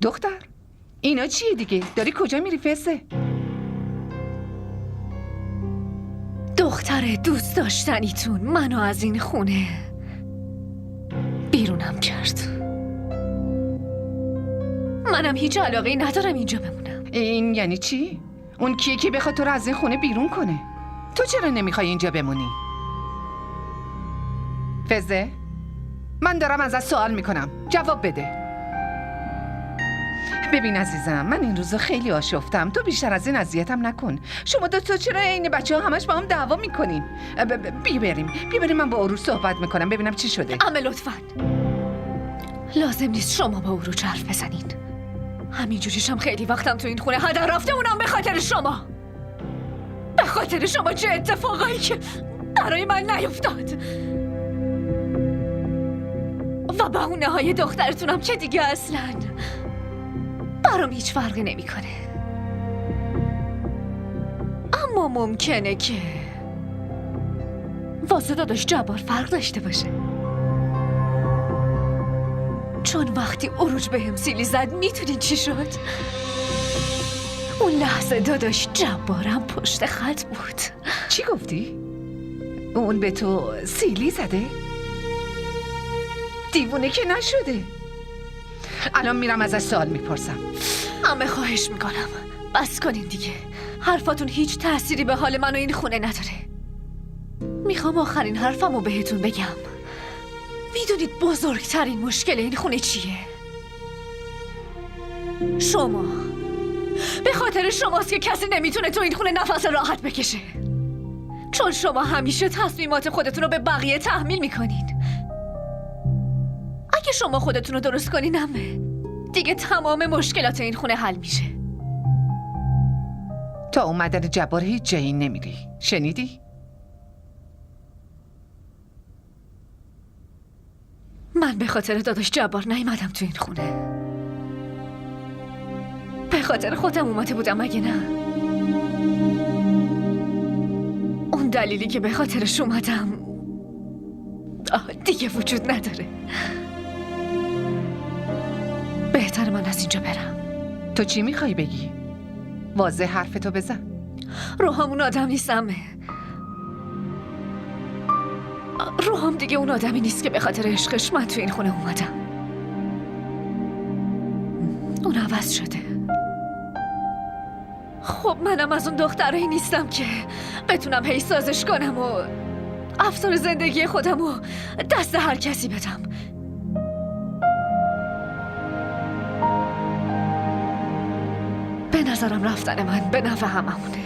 دختر اینا چیه دیگه؟ داری کجا میری فسه؟ دختر دوست داشتنیتون منو از این خونه بیرونم کرد. منم هیچ علاقه‌ای ندارم اینجا بمونم. این یعنی چی؟ اون کیه که بخواد تو رو از این خونه بیرون کنه؟ تو چرا نمیخوای اینجا بمونی؟ فزه؟ من دارم ازت سوال میکنم، جواب بده. ببین عزیزم، من این روزا خیلی آشفتم، تو بیشتر از این اذیتم نکن. شما دو تا چرا این بچه ها همش با هم دعوا میکنین؟ بیا بریم من با عروس صحبت میکنم ببینم چی شده. اما لطفاً لازم نیست شما با عروج حرف بزنین. همینجوریشم خیلی وقتم تو این خونه هدر رفته، اونم به خاطر شما. به خاطر شما چه اتفاقایی که برای من نیفتاد و بهونه های دخترتونم که دیگه اصلاً برام هیچ فرقی نمیکنه. اما ممکنه که واسه داداش جبار فرق داشته باشه، چون وقتی عروج بهم سیلی زد میتونین چی شد؟ اون لحظه داداش جبارم پشت خط بود. چی گفتی؟ اون به تو سیلی زده؟ دیوونه که نشده. الان میرم ازش سوال میپرسم. همه خواهش میکنم بس کنین دیگه، حرفاتون هیچ تأثیری به حال من و این خونه نداره. میخوام آخرین حرفمو بهتون بگم. میدونید بزرگترین مشکل این خونه چیه؟ شما. به خاطر شماست که کسی نمیتونه تو این خونه نفس راحت بکشه، چون شما همیشه تصمیمات خودتون رو به بقیه تحمیل میکنین. اگه شما خودتون رو درست کنین همه دیگه تمام مشکلات این خونه حل میشه. تا اومدن جبار هیچ جایی نمیری، شنیدی؟ من به خاطر داداش جبار نیومدم تو این خونه، به خاطر خودم اومده بودم. اگه نه اون دلیلی که به خاطرش اومدم دیگه وجود نداره. بهتر من از اینجا برم. تو چی میخوای بگی؟ واضح حرفتو بزن. روحام اون آدم نیستم. روحام دیگه اون آدمی نیست که به خاطر عشقش من تو این خونه اومدم. اون عوض شده. خب منم از اون دخترایی نیستم که بتونم هی سازش کنم و افسار زندگی خودم و دست هر کسی بدم. به نظرم رفتن من به نفع هممونه.